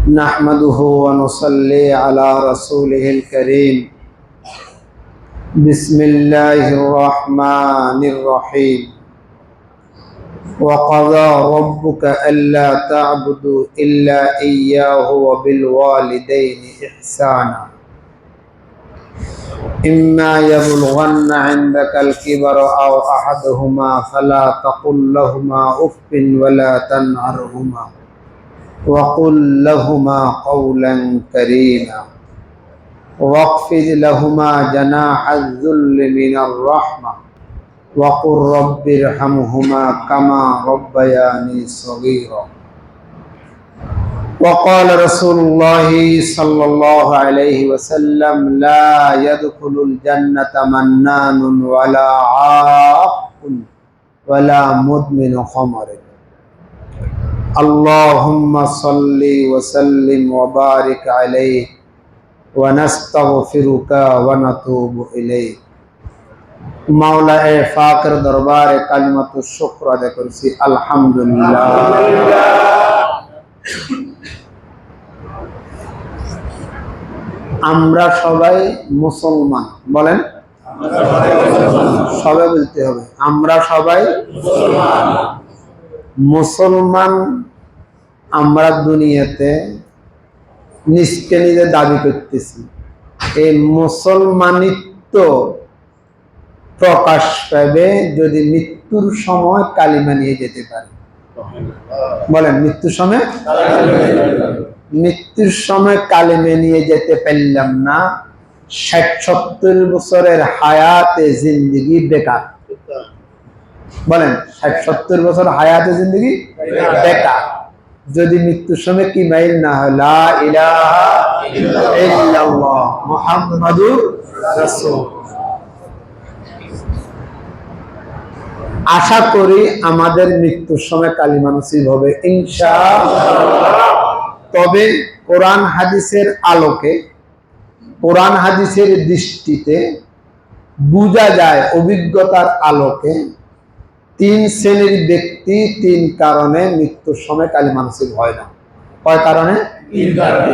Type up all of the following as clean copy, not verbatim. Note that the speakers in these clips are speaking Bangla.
نحمده ونصلي على رسوله الكريم بسم الله الرحمن الرحيم وقضى ربك ألا تعبدوا إلا إياه وبالوالدين إحسانا إما يبلغن عندك الكبر أو أحدهما فلا تقل لهما أف ولا تنهرهما وقل لهما قولا كريما واخفض لهما جناح الذل من الرحمة وقل رب ارحمهما كما ربياني صغيرا وقال رسول الله صلى الله عليه وسلم لا يدخل الجنة منان ولا عاق ولا مدمن خمر اللهم صل وسلم وبارك عليه ونستغفرك ونتوب إليك মাওলায়ে ফাকের দরবারে কালিমাতুশ শুকর আদায় করছি আলহামদুলিল্লাহ। আমরা সবাই মুসলমান, বলেন সবাই বলতে হবে আমরা সবাই মুসলমান। আমরা দুনিয়াতে নিজকে নিজে দাবি করতেছি, এই মুসলমানিত্ব প্রকাশ পাবে যদি মৃত্যুর সময় কালিমা নিয়ে যেতে পারে। বলেন মৃত্যুর সময় কালিমা নিয়ে যেতে পারলাম না, ৬০-৭০ বছরের হায়াতে জিন্দেগি বেকার। বলেন ৬০-৭০ বছর হায়াতে জিন্দেগি বেকার যদি মৃত্যুর সময় কি মাইল না হয় লা ইলাহা ইল্লাল্লাহ মুহাম্মাদুর রাসূল। আশা করি আমাদের মৃত্যুর সময় কালিমা নসিব হবে ইনশাআল্লাহ। তবে কোরআন হাদিসের আলোকে, কোরআন হাদিসের দৃষ্টিতে বোঝা যায়, অভিজ্ঞতার আলোকে ৩ শ্রেণীর ব্যক্তি ৩ কারণে মৃত্যুর সময় কালিমা নসিব হয় না। কয় কারণে? ৩ কারণে।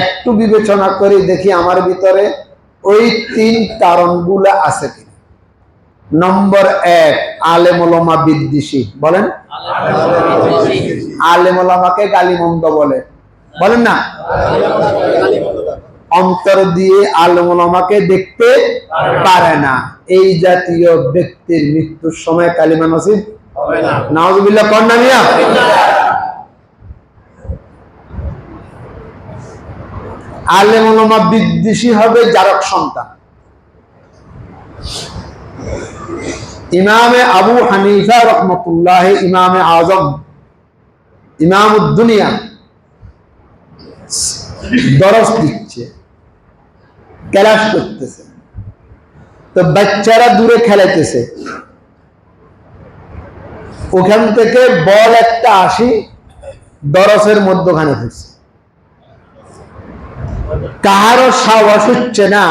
একটু বিবেচনা করে দেখি আমার ভিতরে ওই ৩ কারণগুলো আছে কিনা। নম্বর ১, আলেম ওলামা বিদ্বেষী। বলেন আলেম ওলামাকে গালিমন্দ বলে, বলেন না, অন্তর দিয়ে আলেম ওলামাকে দেখতে পারে না। এই জাতীয় ব্যক্তির মৃত্যুর সময় কালিমা নসিব হবে না। নাউযুবিল্লাহ কন্যা মিয়া। আলেম ওলামা বিদ্বেষী হবে জারক সন্তান। ইমামে আবু হানিফা রহমতুল্লাহ, ইমামে আজম, ইমামুদ দুনিয়া দরস দিচ্ছে, ক্লাস করতেছে, তো বাচ্চারা দূরে খেলাইতেছে, ওখান থেকে বল একটা আসি দরসের মধ্যখানে ফেলছে। কাহারও সাহস হচ্ছে না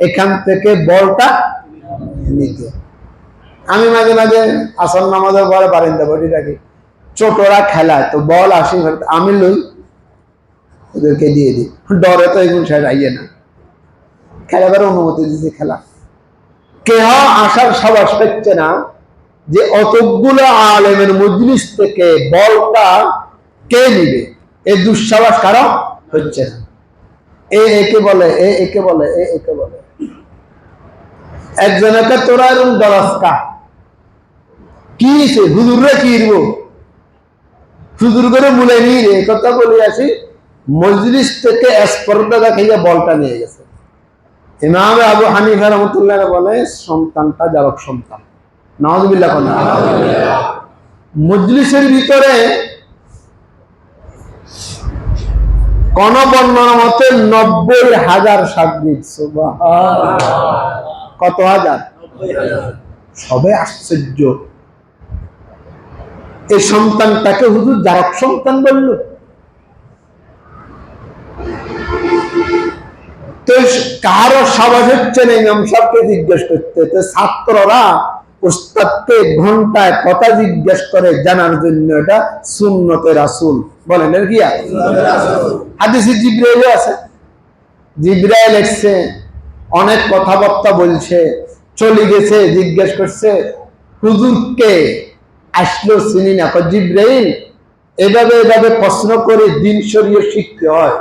এখান থেকে বলটা নিতে। আমি মাঝে মাঝে আসর নামাজের পরে বারিন্দা বসে রাখি, ছোটরা খেলায় তো বল আসি, আমি লই ওদেরকে দিয়ে দিই, ডরে তো এগুলো আইয়ে না, খেলাবার অনুমতি দিতে খেলা। কেহ আসার সাহস পাচ্ছে না যে অতগুলো আলেমের মজলিস থেকে বলটা কে নিবে, এই দুঃসাহস কারো হচ্ছে না। একে বলে একে বলে একে বলে একজনকে তোরা এরকম দরস্কা কি হুজুরে কি হুজুর করে মুলে নিয়ে রে কথা বলে আসি, মজলিস থেকে স্পর্ধা দেখাইয়া বলটা নিয়ে গেছে। ইমাম আবু হানিফা রহমতুল্লাহ বলে সন্তানটা জারক সন্তান। নাউযুবিল্লাহ। মজলিসের ভিতরে কোন বর্ণনা মতে ৯০,০০০ সাগরিদ। কত হাজার? সবে আশ্চর্য, এই সন্তানটাকে হুজুর জারক সন্তান বলল। তো কারো সাহস হচ্ছে না ইমাম সাহেবকে জিজ্ঞেস করতে। তো ছাত্ররা উস্তাদকে ঘন্টায় কথা জিজ্ঞেস করে জানার জন্য এটা সুন্নতে রাসূল। বলেন এর কি হাদিসে জিবরাইলও আছে। জিবরাইল এসেছে, অনেক কথাবার্তা বলছে, চলে গেছে, জিজ্ঞেস করছে হুজুরকে, আসলো চিনি না। জিবরাইল এভাবে এভাবে প্রশ্ন করে দিন শরীয় শিখতে হয়,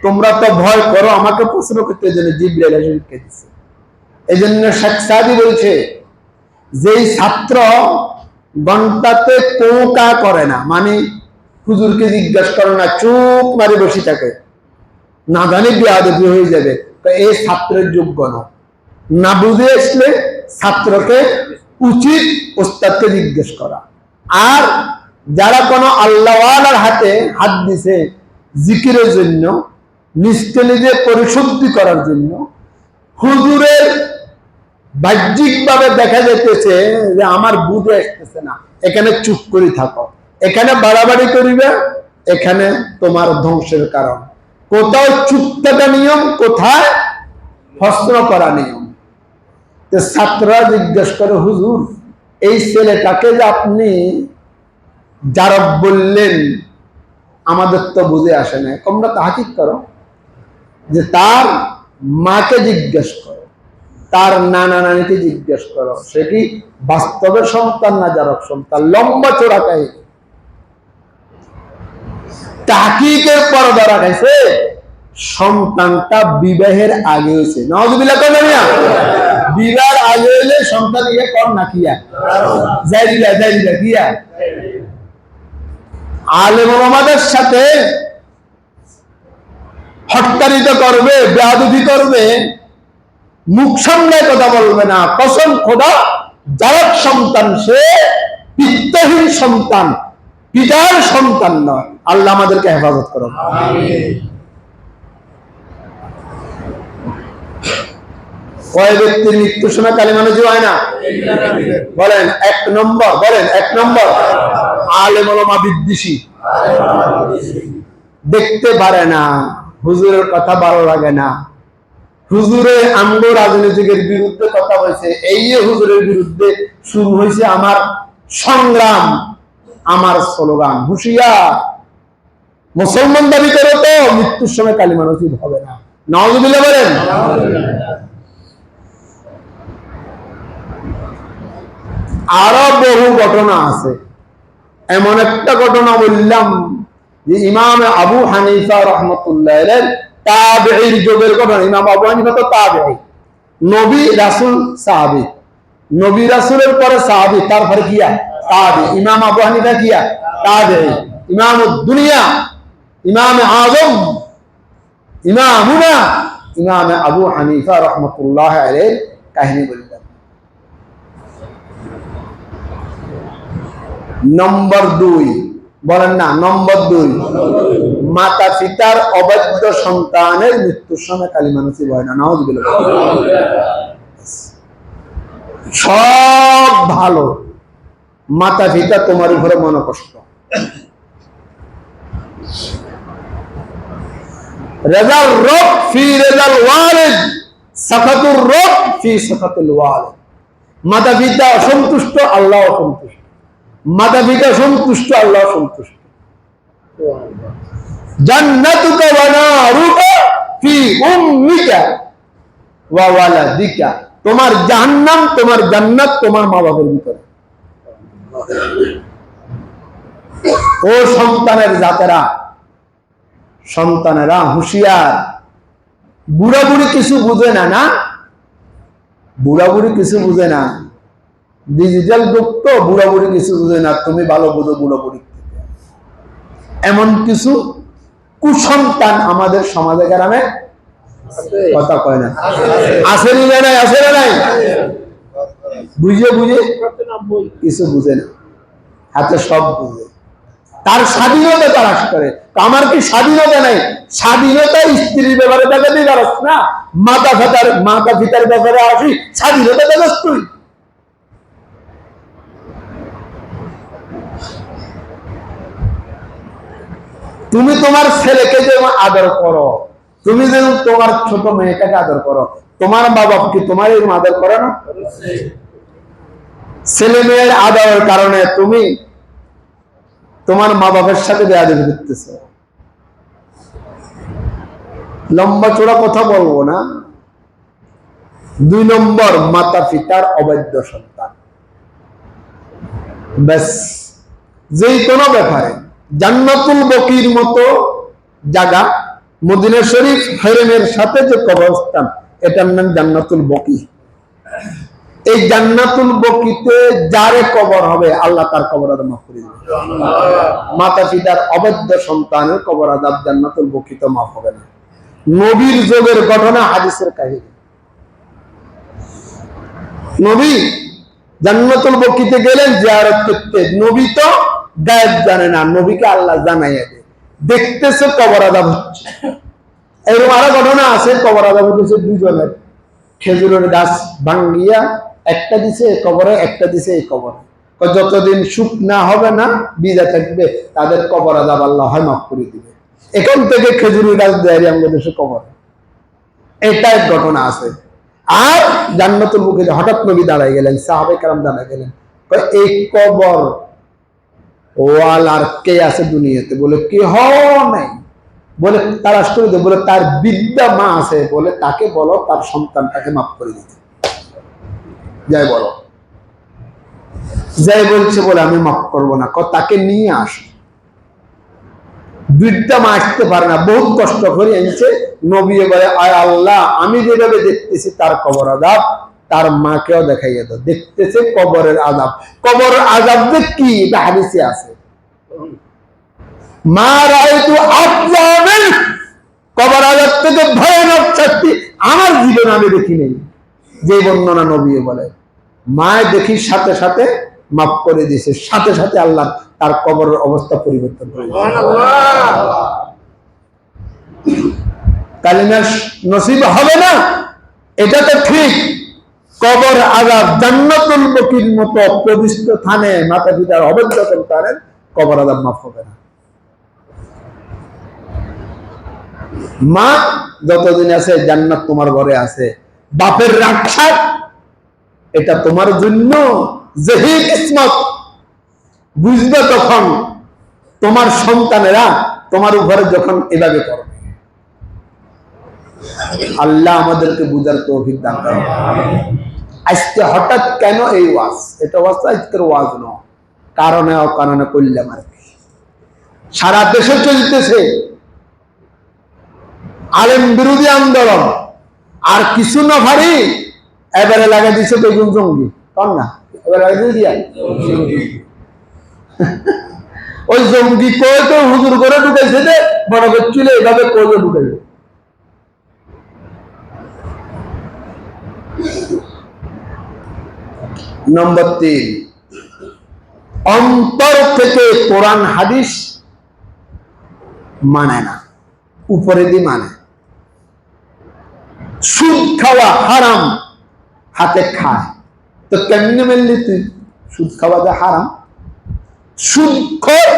তোমরা তো ভয় করো আমাকে প্রশ্ন করতে, জন্য জিবরাইল এসে শিক্ষা দিচ্ছে। এই জন্য শেখ সাদি বলছে, যেই ছাত্র ঘন্টাতে কোকা করে না, মানে হুজুরকে জিজ্ঞাসা করে না, চুপ মারি বসে থাকে, না জানি বেয়াদবি হয়ে যাবে, তো এই ছাত্রের যোগ্য না বুঝে আসলে ছাত্রকে উচিত ওস্তাদকে জিজ্ঞেস করা। আর যারা কোনো আল্লাহওয়ালার হাতে হাত দিছে জিকিরের জন্য, নিজকে নিজে পরিশুদ্ধি করার জন্য, হুজুরের বাহ্যিকভাবে দেখা যাইতেছে যে আমার বুঝে আসতেছে না, এখানে চুপ করে থাকো, এখানে বাড়াবাড়ি করিবে, এখানে তোমার ধ্বংসের কারণ। কোথাও চুপ থাকা নিয়ম, কোথায় প্রশ্ন করা নিয়ম। ছাত্ররা জিজ্ঞেস করে, হুজুর এই ছেলেটাকে যে আপনি জারব বললেন, আমাদের তো বুঝে আসে না, তোমরা তাহকিক করো, যে তার মাকে জিজ্ঞেস করো, তার নানা নানিকে জিজ্ঞেস করো, সে কি বাস্তবের সন্তান না জারব সন্তান। লম্বা চোরা কাহিনী, তাহকিকের পর ধরা গেছে সন্তানটা বিবাহের আগে হয়েছে। নাউযুবিল্লাহ করেন না, বিবাহের আগে হলে সন্তান ইয়ে কর না কিয়া যাইরিলা কিয়া। আলেম ওলামাদের সাথে হট্টারিত করবে, বেয়াদবি করবে, মুখ সামনে কথা বলবে না, কসম খোদা জারব সন্তান, সে পিতৃহীন সন্তান, পিতার সন্তান নয়। আল্লাহ আমাদেরকে হেফাজত করুন। কয় ব্যক্তির মৃত্যুর সময় কালিমা নজির হয় না? বলেন এক নম্বর, বলেন এক নম্বর আলেম ওলামা বিদ্বেষী, দেখতে পারে না, হুজুরের কথা ভালো লাগে না, হুজুরে আমগো রাজনীতিকের বিরুদ্ধে কথা বলছে, এই হুজুরের বিরুদ্ধে শুরু হয়েছে আমার সংগ্রাম, আমার স্লোগান। হুঁশিয়ার, মুসলমান দাবি করে তো মৃত্যুর সময় কালিমা নজির হবে না। নাউযুবিল্লাহ বলেন। আরো বহু ঘটনা আছে। এমন একটা ঘটনা বললাম যে ইমাম আবু হানিফা রাহমাতুল্লাহ আলাইহি তাবেঈর যুগের ঘটনা। ইমাম আবু হানিফা তো তাবেঈ, নবী রাসূল সাহাবী, নবী রাসূলের পরে সাহাবী, তারপরে কিয়া তাবেঈ। ইমাম আবু হানিফা কিয়া তাবেঈ, ইমামুদ দুনিয়া, ইমাম আযম, ইমামুনা ইমাম আবু হানিফা রাহমাতুল্লাহ আলাইহি কাহিনী বললেন। নম্বর 2, বলেন না, নম্বর 2, মাতা পিতার অবৈধ সন্তানের মৃত্যুর সময় কালিমা নসিব হয় না। নাউযুবিল্লাহ। সব ভালো, মাতা পিতা তোমার উপরে মনোকষ্ট। রেজাল রব ফি রেজাল ওয়ালিদ, সাখাতুর রব ফি সাখাতুল ওয়ালিদ। মাতা পিতা অসন্তুষ্ট, আল্লাহ অসন্তুষ্ট। মাতা পিতা সন্তুষ্ট, আল্লাহ সন্তুষ্ট। জান্নাতুকা ওয়া নারুকা ফি উম্মিকা ওয়া ওয়ালাদিকা। তোমার জাহান্নাম, তোমার জান্নাত তোমার মা বাবার ভিতরে। ও সন্তানের জাতেরা, সন্তানেরা হুঁশিয়ার। বুড়া বুড়ি কিছু বুঝে না, না বুড়া বুড়ি কিছু বুঝে না, ডিজিটাল যুগ তো, বুড়া বুড়ি কিছু বুঝে না, তুমি ভালো বুঝো বুড়া বুড়ি। এমন কিছু কুসন্তান আমাদের সমাজে গ্রামে কথা কয় না, আছে না নাই, আছে না নাই, বুঝে বুঝে কিছু বুঝে না, হাতে সব বুঝে। তার স্বাধীনতা তালাশ করে। আমার কি স্বাধীনতা নাই? স্বাধীনতা স্ত্রীর ব্যাপারে দেখাতেই পারস না, মাতা পিতার ব্যাপারে আসি স্বাধীনতা দেখাস তুই। তুমি তোমার ছেলেকে যেমন আদর করো, তুমি যেমন তোমার ছোট মেয়েটাকে আদর করো, তোমার বাবা কি তোমার এরকম আদর করে না? ছেলে মেয়ের আদরের কারণে তুমি তোমার মা বাবার সাথে বেয়াদবি করতেছো। লম্বা চোরা কথা বলবো না। 2 নম্বর, মাতা পিতার অবৈধ সন্তান। ব্যাস, যে কোনো ব্যাপারে জান্নাতুল বকির মতো জায়গা, মদিনা শরীফ হেরেমের সাথে যে কবরস্থান, এটার নাম জান্নাতুল বকি। এই জান্নাতুল বকিতে যারে কবর হবে আল্লাহ তার কবর আযাব মাফ করে দিবে। মাতা পিতার অবৈধ সন্তানের কবর আযাব জান্নাতুল বকিতে মাফ হবে না। নবীর যুগের ঘটনা, হাদিসের কাহিনী। নবী জান্নাতুল বকিতে গেলেন জিয়ারত করতে। নবী তো গায়েব জানে না, নবীকে আল্লাহ জানাইয়া দেয়। দেখতেছে কবর আযাব হচ্ছে। এরকম আরো ঘটনা আছে, কবর আযাব হচ্ছে 2 জনের। খেজুরের গাছ ভাঙ্গিয়া একটা দিছে এই কবরে, একটা দিছে এই কবরে। যতদিন সুখ না হবে না, বিজা থাকবে, তাদের কবর আযাব আল্লাহ হয় মাফ করে দিবে। এখান থেকে খেজুরের গাছ দেয় আমাদের দেশে কবর। এটা এক ঘটনা আছে। আর জান্নাতুল বকিতে হঠাৎ নবী দাঁড়ায় গেলেন, সাহাবায়ে কেরাম দাঁড়ায় গেলেন। এই কবর ওয়াল আর কে আছে দুনিয়াতে? বলে কেহ নাই। বলে তালাশ করে দে। বলে তার বিদ্যা মা আছে, বলে তাকে বলো তার সন্তানটাকে মাফ করে দিতে। যাই বলো। যাই বলছে, বলে আমি মাফ করবো না। তাকে নিয়ে আসো। বৃদ্ধা মা আসতে পারে না, বহুত কষ্ট করে এনেছে। নবী বলে, আয় আল্লাহ, আমি যেভাবে দেখতেছি তার কবর আযাব, তার মাকেও দেখাইয়া দাও। দেখতেছে কবরের আযাব। কবর আযাব যে কি, এটা হাদিসে আছে। মা রাআইতু আযযাবান, কবর আযাব থেকে ভয়ানক শাস্তি আমার জীবনে আমি দেখি নাই। যে বর্ণনা নবী বলে, মা দেখি সাথে সাথে মাফ করে দিয়েছে, সাথে সাথে আল্লাহ তার কবরের অবস্থা পরিবর্তন করে দিয়েছে। সুবহানাল্লাহ। কালিমা নসিব হবে না এটা তো ঠিক। কবর আযাব জান্নাতুল বকির মতো পবিত্র স্থানে মাতা পিতার অবৈধ সন্তানের কবর আযাব মাফ হবে না। মা যতদিন আছে জান্নাত তোমার ঘরে আছে। বাপের রক্ষা এটা তোমার জন্য যেহি কিসমত। বুঝবে তখন তোমার সন্তানেরা তোমার উপরে যখন এভাবে করবে। আল্লাহ আমাদেরকে বুঝার তৌফিক দান করুন। আজকে হঠাৎ কেন এই ওয়াজ? এটা ওয়াজ আজকের ওয়াজ নয়, কারণে অকারণে করলাম আর কি। সারা দেশে চলতেছে আলেম বিরোধী আন্দোলন। আর কিছু না ভারী এবারে লাগা দিছে বেগুন জঙ্গি, কন না? এবারে লাগিয়ে দিয়া ওই জঙ্গি কয়ে তো হুজুর করে ঢুকাইছে, যে মনে করছিল এভাবে কয়ে ঢুকাইবে। নম্বর 3, অন্তর থেকে কোরআন হাদিস মানে না, উপরে দিয়ে মানে। সুদ খাওয়া হারাম, হাতে খায়, তো কেমনে মেনলি তুই? সুদ খাওয়া যে হারাম। সুদখোর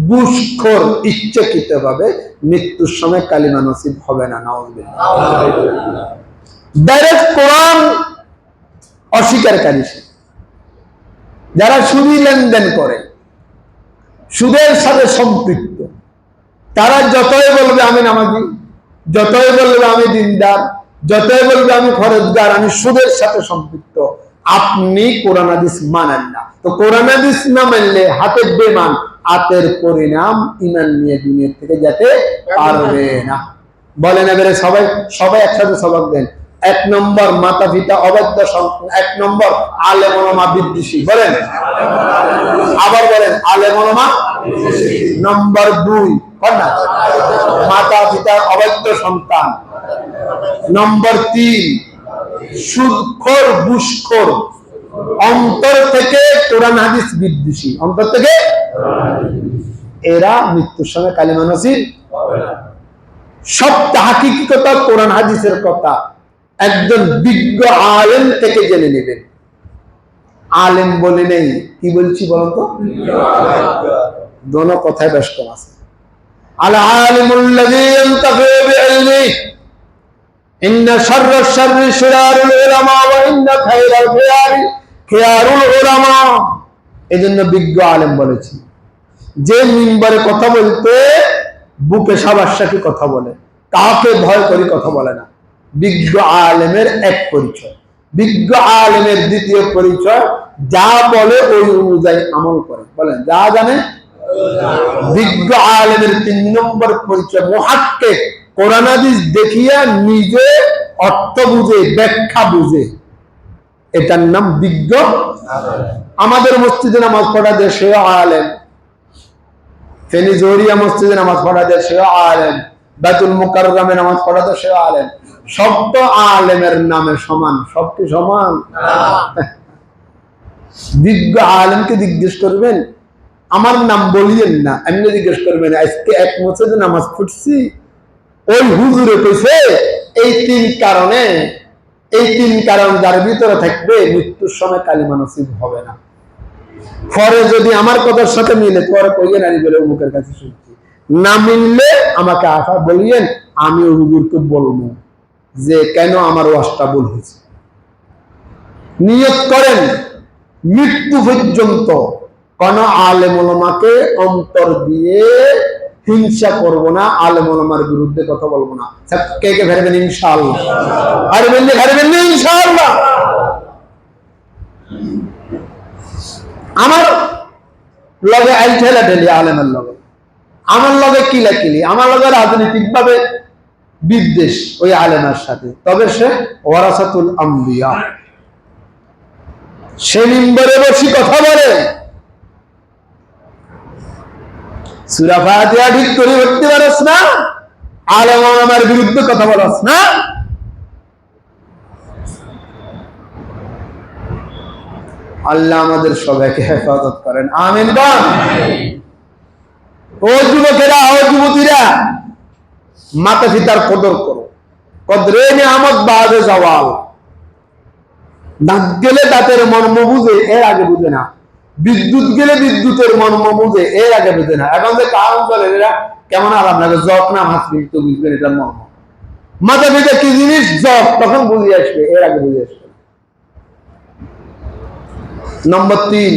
ঘুষখোর ইচ্ছাকৃত ভাবে মৃত্যুর সময় কালিমা নসিব হবে না। নাউযুবিল্লাহ। ডাইরেক্ট কোরআন অস্বীকারী সে। যারা সুদী লেনদেন করে, সুদের সাথে সম্পৃক্ত, তারা যতই বলবে আমি নামাজি, যতই বলবে আমি দিনদার, যতই বলবে আমি ফরজগার, আমি সুদের সাথে সম্পৃক্ত, আপনি কোরআন হাদিস মানেন না। তো কোরআন হাদিস না মানলে হাতের বেমান, হাতের পরিণাম ইমান নিয়ে দুনিয়া থেকে যেতে পারবে না। বলেন এবারে সবাই একসাথে সবক দেন। 1 নম্বর, মাতা পিতা অবৈধ সন্তান। 1 নম্বর, আলেম ওলামা বিদ্বেষী। বলেন, আবার বলেন, আলেম ওলামা। নম্বর 2, মাতা পিতার অবৈধ সন্তান। নম্বর 3, সুদখোর ঘুষখোর, অন্তর থেকে কোরআন হাদিস বিদ্বেষী। অন্তর থেকে এরা মৃত্যুর সময় কালিমা নসিব হবে না। সব তাহকিকি কথা, কোরআন হাদিসের কথা একজন বিজ্ঞ আলেম থেকে জেনে নেবেন। আলেম বলে নেই, কি বলছি বলুন তো? দোনো কথায় ব্যস্ত আছে। আল আলিমুল্লাযী ইয়ানতাফি বিইলমিহি, ইন্না শাররাশ শাররি শিরারুল উলামা ওয়া ইন্না খায়রাল খিয়ারি খিয়ারুল উলামা, এজন্য বিজ্ঞ আলেম বলেছি। যে মিম্বরে কথা বলতে বুকে সাবাসাকি কথা বলে, কাকে ভয় করে কথা বলে না, বিজ্ঞ আলেমের এক পরিচয়। বিজ্ঞ আলেমের দ্বিতীয় পরিচয়, যা বলে ওই অনুযায়ী আমল করে। বলেন যা জানে। বিজ্ঞ আলেমের 3 নম্বর পরিচয় মুহাক্কিক, কোরআন হাদিস দেখিয়া নিজে অর্থ বুঝে, ব্যাখ্যা বুঝে, এটার নাম বিজ্ঞ। আমাদের মসজিদে নামাজ পড়া দেশে আলেম, ফেনী জোহরিয়া মসজিদে নামাজ পড়া দেশে আলেম, বাইতুল মুকাররমে নামাজ পড়া দেশে আলেম। সব তো আলেমের নামে সমান, সব কি সমান? বিজ্ঞ আলেমকে জিজ্ঞেস করবেন, আমার নাম বলিয়েন না, এমনি জিজ্ঞেস করবেন আজকে এক মসজিদে নামাজ পড়ছি, ওই হুজুরে কইছে এই 3 কারণে, এই 3 কারণ যার ভিতরে থাকবে মৃত্যুর সময় কালিমা নসিব হবে না। পরে যদি আমার কথার সাথে মিলে পরে কইয়েন আমি বলে অমুকের কাছে শুনছি, না মিললে আমাকে আসা বলিয়েন, আমি ওই হুজুরকে বলবো যে কেন আমার ওয়াজটা ভুল হয়েছে। নিয়ত করেন মৃত্যু পর্যন্ত কোন আলেম ওলামাকে অন্তর দিয়ে হিংসা করব না, আলেম ওলামার বিরুদ্ধে কথা বলবো না। কে কে ফেরবেন ইনশাআল্লাহ? ফেরবেন ইনশাআল্লাহ। আমার লগে আইল ঠেলা ঠেলি আলেমের লগে, আমার লগে কিলাকিলি, আমার লগে রাজনৈতিক ভাবে বিদ্বেষ ওই আলেমের সাথে, তবে সে ওয়ারাসাতুল আম্বিয়া, সে মিম্বরে বসে কথা বলে, সূরা ফাতিহা ঠিক করে পড়তে পারছ না, আলেম ওলামার বিরুদ্ধে কথা বলছ না। আল্লাহ আমাদের সবাইকে হেফাজত করেন, আমিন বল। ও যুবকেরা, ও যুবতীরা, মাতা পিতার কদর করো। কদরে নিয়ামত বাদে জাওয়াল। দাঁত গেলে দাঁতের মর্ম বুঝে, এর আগে বুঝে না। বিদ্যুৎ গেলে বিদ্যুতের মর্ম বুঝে, এর আগে বুঝে না। এখন যে কারণ চলে এরা কেমন আরাম লাগে, জক না হাত তো বুঝবেন এটার মর্ম। মাতা পিতা কি জিনিস জক তখন বুঝে আসবে, এর আগে বুঝে আসবে। নম্বর 3,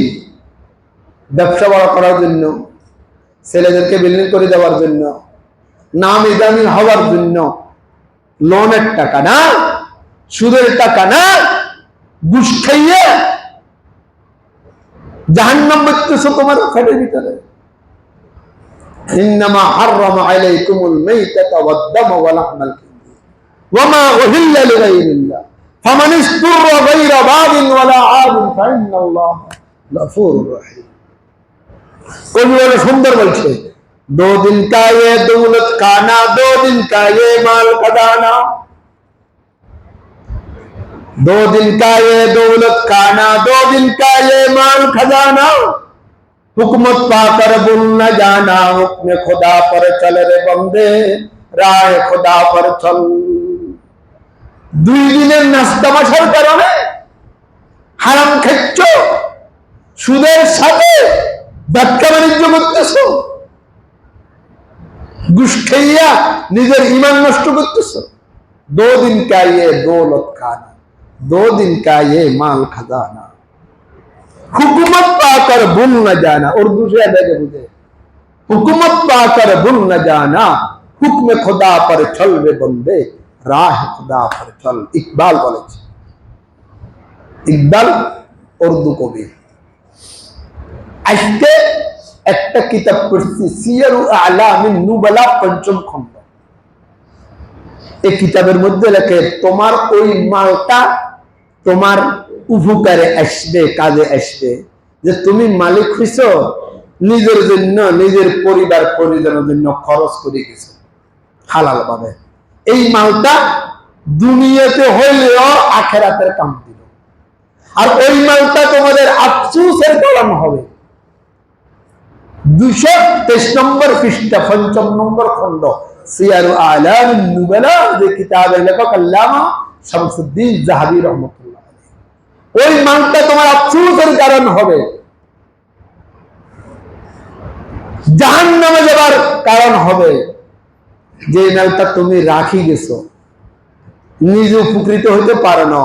ব্যবসা বড় করার জন্য, ছেলেদেরকে বিল্ডিং করে দেওয়ার জন্য, নামি দামি হওয়ার জন্য লোনের টাকা না, সুদের টাকা না, ঘুষ খাইয়ে জাহান্নাম করতেছো তোমার পেটের ভিতরে। ইন্নামা হাররামা আলাইকুমুল মাইতাতা ওয়াদ-দামা ওয়া লাহমাল খিনজির ওয়া মা উহিল্লা লিগাইরিল্লাহ ফামান ইসতুররা গায়রা বাগিন ওয়ালা আদিন ফাইন্নাল্লাহা গফুরুর রহিম। কবি বলে সুন্দর বলছে, 2 दिन का ये दौलत खाना, 2 दिन का ये माल खजाना, 2 दिन का ये दौलत खाना, 2 दिन का ये माल खजाना, हुकूमत पाकर भूल न जाना, हुक्म खुदा पर चल रे बंदे, राह खुदा पर चल। 2 দিনের নাস্তা মাসার কারণে হারাম খাচ্ছ, সুদের সাথে ব্যবসা বাণিজ্য করতেছো, ঘুষ খাইয়া নিজের ঈমান নষ্ট করতেছো। 2 दिन का ये दौलत खाना, 2 दिन का ये माल खजाना, हुकूमत पाकर भूल न जाना। उर्दू से अदब बुझे, हुकूमत पाकर भूल न जाना, हुक्म खुदा पर चल रे बंदे, राह खुदा पर चल। इकबाल বলেছে, ইকবাল উর্দু কবি। আজকে একটা কিতাব পড়ছি, সিয়ারু আলামিন নুবালা 5ম খণ্ড। এই কিতাবের মধ্যে লেখে তোমার ওই মালটা তোমার উপকারে আসবে, কাজে আসবে, যে তুমি মালিক হইছো, নিজের জন্য, নিজের পরিবার পরিজনের জন্য খরচ করে গেছো হালাল ভাবে। এই মালটা দুনিয়াতে হইলেও আখিরাতের কাম দিল। আর ওই মালটা তোমাদের আফসোসের কারণ হবে। 223 নম্বর পৃষ্ঠা, 5ম নম্বর খণ্ড, সিয়ারু আলামিন নুবালা, যে কিতাবের লেখক আল্লামা শামসুদ্দিন যাহাবী রাহমাতুল্লাহ আলাইহি। ওই মালটা তোমার আফসোসের কারণ হবে, জাহান্নামে যাবার কারণ হবে। যে মালটা তুমি রাখি গেছো, নিজে উপকৃত হইতে পারো না,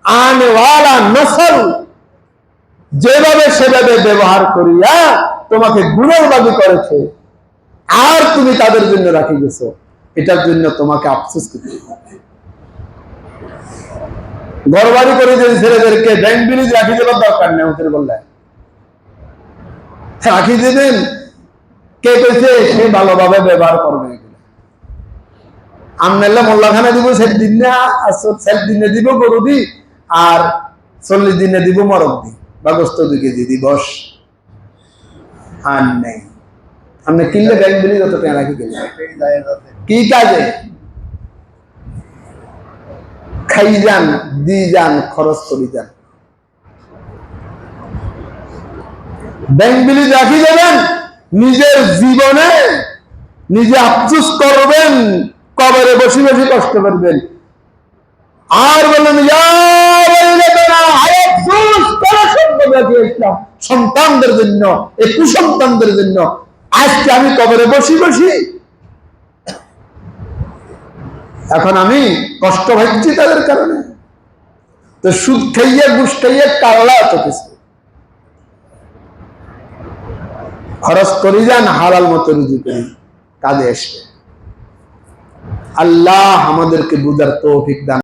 আনেওয়ালা নসল যেভাবে সেভাবে ব্যবহার করিয়া তোমাকে গুণের বাদী করেছে, আর তুমি তাদের জন্য রাখি গেছো, এটার জন্য তোমাকে আফসোস করতে হবে। ঘর বাড়ি করে যে ছেলেদেরকে ব্যাংক ব্রিজ রাখি দেবার দরকার নেই, ওদের বললে রাখি দেবেন, কে কইছে সে ভালোভাবে ব্যবহার করবে। আমনেল্লা মোল্লাখানা দিব সেদিন না, দিনে দিব গরু দি, আর 40 দিনে দিব মরক দি বা গোস্ত 2 কেজি দিবস। আর নেই আপনি কিনলে ব্যাংক বিলি যত টাকা রাখি গেলে কি কাজে খাই যান, দি যান, খরচ করি যান। ব্যাংক বিলি রাখি দেবেন, নিজের জীবনে নিজে আফসোস করবেন, কবরে বসে বসে কষ্ট করবেন, আর বললেন সন্তানদের জন্য, এই কুসন্তানদের জন্য আজকে আমি কবরে বসি বসি, এখন আমি কষ্ট পাচ্ছি তাদের কারণে। তো সুদ খাইয়া ঘুষ খাইয়া কারলা এত কিছু খরচ করি যান, হালাল মতো রুজি করি, কাজে আসবে। আল্লাহ আমাদেরকে বুঝার তৌফিক দান।